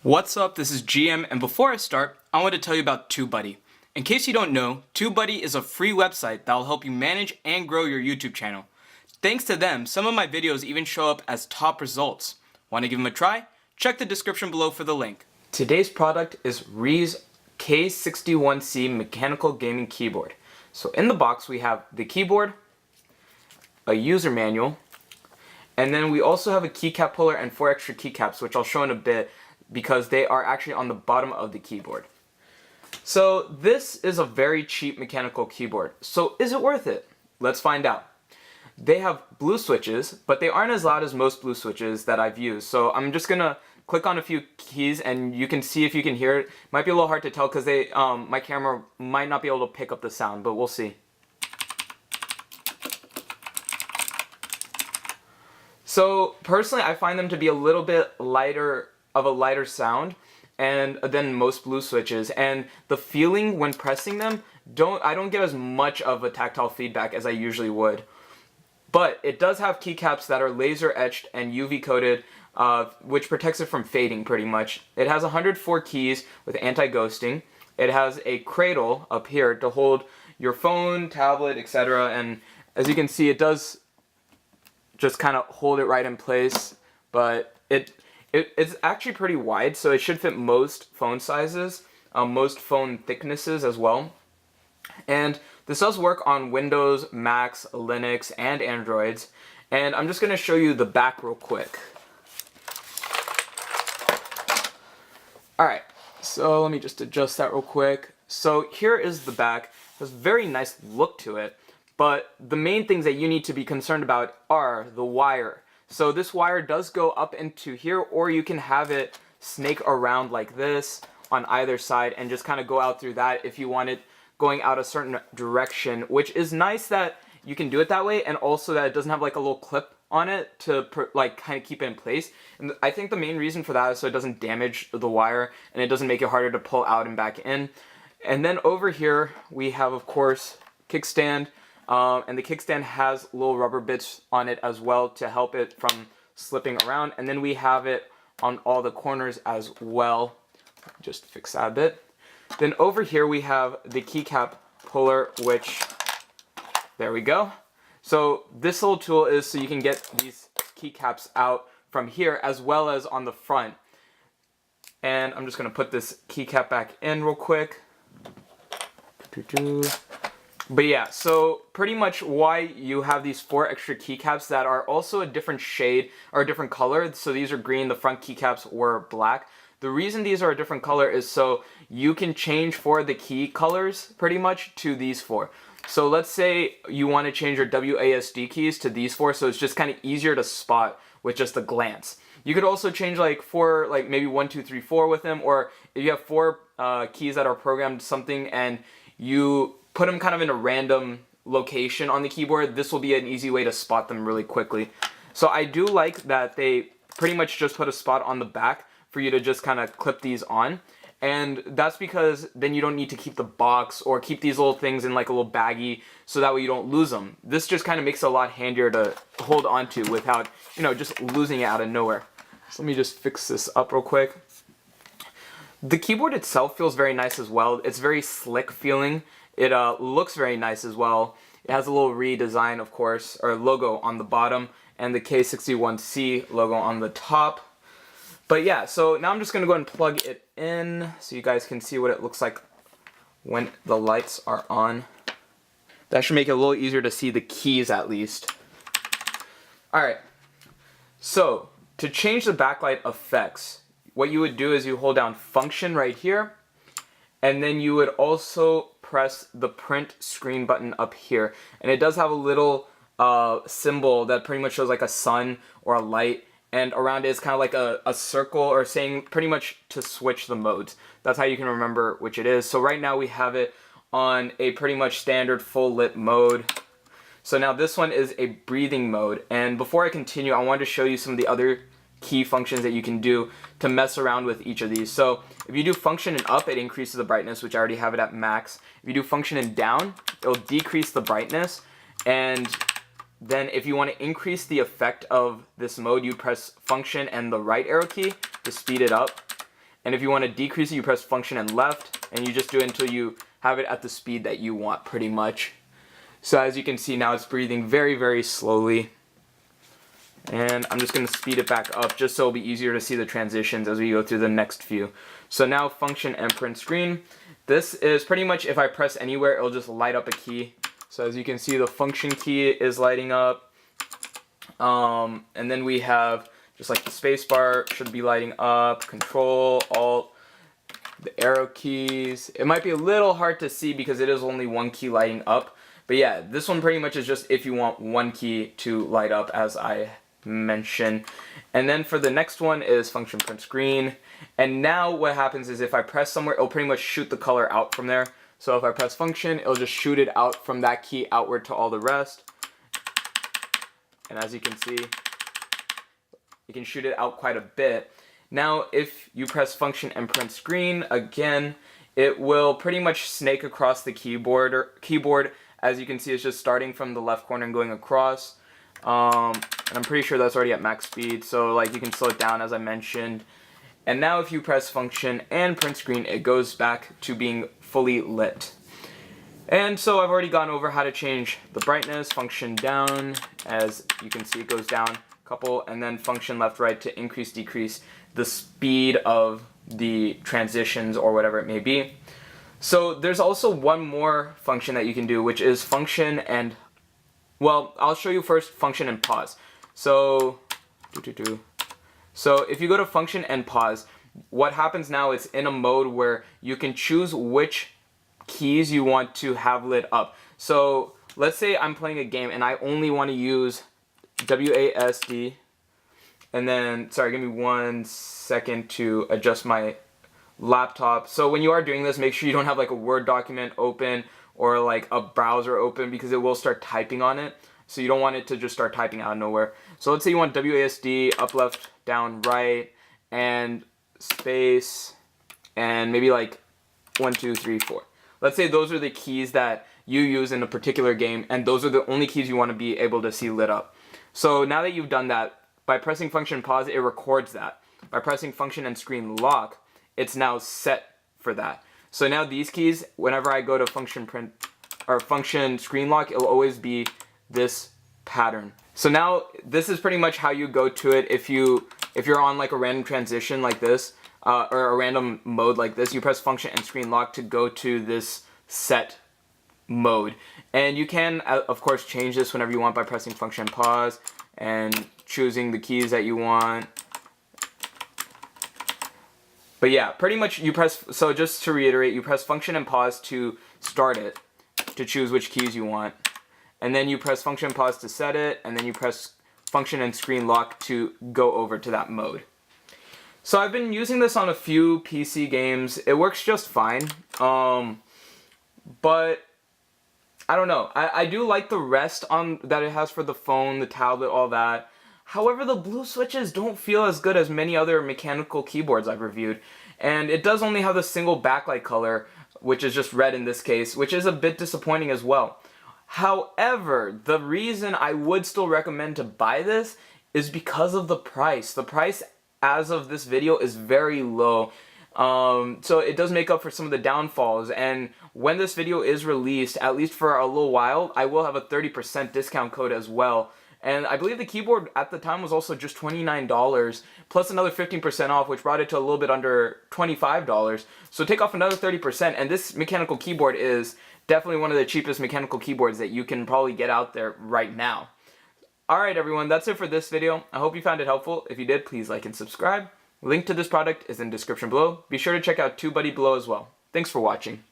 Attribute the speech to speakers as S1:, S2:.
S1: What's up, this is GM, and before I start, I want to tell you about TubeBuddy. In case you don't know, TubeBuddy is a free website that will help you manage and grow your YouTube channel. Thanks to them, some of my videos even show up as top results. Want to give them a try? Check the description below for the link. Today's product is Rii's K61C mechanical gaming keyboard. So in the box we have the keyboard, a user manual, and then we also have a keycap puller and 4 extra keycaps, which I'll show in a bit because they are actually on the bottom of the keyboard. So this is a very cheap mechanical keyboard. So is it worth it? Let's find out. They have blue switches, but they aren't as loud as most blue switches that I've used. So I'm just gonna click on a few keys and you can see if you can hear it. Might be a little hard to tell because my camera might not be able to pick up the sound, but we'll see. So personally, I find them to be a little bit lighter sound and than most blue switches, and the feeling when pressing them, I don't get as much of a tactile feedback as I usually would. But it does have keycaps that are laser etched and UV coated, which protects it from fading pretty much. It has 104 keys with anti-ghosting. It has a cradle up here to hold your phone, tablet, etc. And as you can see, it does just kind of hold it right in place, but it's actually pretty wide, so it should fit most phone sizes, most phone thicknesses as well. And this does work on Windows, Macs, Linux, and Androids. And I'm just going to show you the back real quick. Alright, so let me just adjust that real quick. So here is the back. It has a very nice look to it, but the main things that you need to be concerned about are the wire. So this wire does go up into here, or you can have it snake around like this on either side and just kind of go out through that if you want it going out a certain direction, which is nice that you can do it that way, and also that it doesn't have like a little clip on it to like kind of keep it in place. And I think the main reason for that is so it doesn't damage the wire and it doesn't make it harder to pull out and back in. And then over here we have, of course, kickstand. And the kickstand has little rubber bits on it as well to help it from slipping around. And then we have it on all the corners as well. Just fix that a bit. Then over here we have the keycap puller, which, there we go. So this little tool is so you can get these keycaps out from here as well as on the front. And I'm just going to put this keycap back in real quick. But yeah, so pretty much why you have these 4 extra keycaps that are also a different shade or a different color. So these are green, the front keycaps were black. The reason these are a different color is so you can change 4 of the key colors pretty much to these 4. So let's say you want to change your WASD keys to these 4, so it's just kind of easier to spot with just a glance. You could also change like 4, like maybe 1, 2, 3, 4 with them, or if you have 4 keys that are programmed something and you put them kind of in a random location on the keyboard, this will be an easy way to spot them really quickly. So I do like that they pretty much just put a spot on the back for you to just kind of clip these on. And that's because then you don't need to keep the box or keep these little things in like a little baggie so that way you don't lose them. This just kind of makes it a lot handier to hold onto without, you know, just losing it out of nowhere. So let me just fix this up real quick. The keyboard itself feels very nice as well. It's very slick feeling. It looks very nice as well. It has a little Rii design, of course, or logo on the bottom, and the K61C logo on the top. But yeah, so now I'm just going to go ahead and plug it in so you guys can see what it looks like when the lights are on. That should make it a little easier to see the keys at least. Alright, so to change the backlight effects, what you would do is you hold down function right here, and then you would also press the print screen button up here. And it does have a little symbol that pretty much shows like a sun or a light, and around it is kind of like a circle or saying pretty much to switch the modes. That's how you can remember which it is. So right now we have it on a pretty much standard full lit mode. So now this one is a breathing mode, and before I continue I wanted to show you some of the other key functions that you can do to mess around with each of these. So if you do function and up, it increases the brightness, which I already have it at max. If you do function and down, it'll decrease the brightness, and then if you want to increase the effect of this mode, you press function and the right arrow key to speed it up. And if you want to decrease it, you press function and left, and you just do it until you have it at the speed that you want, pretty much. So as you can see now, it's breathing very, very slowly. And I'm just going to speed it back up just so it'll be easier to see the transitions as we go through the next few. So now function and print screen. This is pretty much if I press anywhere, it'll just light up a key. So as you can see, the function key is lighting up. And then we have just like the space bar should be lighting up, Control, Alt, the arrow keys. It might be a little hard to see because it is only one key lighting up. But yeah, this one pretty much is just if you want one key to light up, as I mentioned. And then for the next one is function print screen. And now what happens is if I press somewhere, it'll pretty much shoot the color out from there. So if I press function, it'll just shoot it out from that key outward to all the rest. And as you can see, you can shoot it out quite a bit. Now if you press function and print screen, again, it will pretty much snake across the keyboard. As you can see, it's just starting from the left corner and going across. And I'm pretty sure that's already at max speed, so like you can slow it down as I mentioned. And now if you press function and print screen, it goes back to being fully lit. And so I've already gone over how to change the brightness, function down, as you can see it goes down a couple, and then function left right to increase, decrease the speed of the transitions or whatever it may be. So there's also one more function that you can do, which is function and, well, I'll show you first function and pause. So if you go to function and pause, what happens now is in a mode where you can choose which keys you want to have lit up. So let's say I'm playing a game and I only want to use WASD, and then, sorry, give me 1 second to adjust my laptop. So when you are doing this, make sure you don't have like a Word document open or like a browser open, because it will start typing on it. So you don't want it to just start typing out of nowhere. So let's say you want WASD, up, left, down, right, and space, and maybe like 1, 2, 3, 4. Let's say those are the keys that you use in a particular game, and those are the only keys you want to be able to see lit up. So now that you've done that, by pressing function pause, it records that. By pressing function and screen lock, it's now set for that. So now these keys, whenever I go to function print or function screen lock, it'll always be this pattern. So now this is pretty much how you go to it. If you're on like a random transition like this, or a random mode like this, you press function and screen lock to go to this set mode. And you can, of course, change this whenever you want by pressing function pause and choosing the keys that you want. But yeah, pretty much you press, so just to reiterate, you press function and pause to start it, to choose which keys you want. And then you press function pause to set it, and then you press function and screen lock to go over to that mode. So I've been using this on a few PC games. It works just fine. But I don't know. I do like the rest that it has for the phone, the tablet, all that. However, the blue switches don't feel as good as many other mechanical keyboards I've reviewed. And it does only have the single backlight color, which is just red in this case, which is a bit disappointing as well. However, the reason I would still recommend to buy this is because of the price. The price as of this video is very low. So it does make up for some of the downfalls, and when this video is released, at least for a little while, I will have a 30% discount code as well. And I believe the keyboard at the time was also just $29, plus another 15% off, which brought it to a little bit under $25. So take off another 30%, and this mechanical keyboard is definitely one of the cheapest mechanical keyboards that you can probably get out there right now. Alright everyone, that's it for this video. I hope you found it helpful. If you did, please like and subscribe. Link to this product is in the description below. Be sure to check out TubeBuddy below as well. Thanks for watching.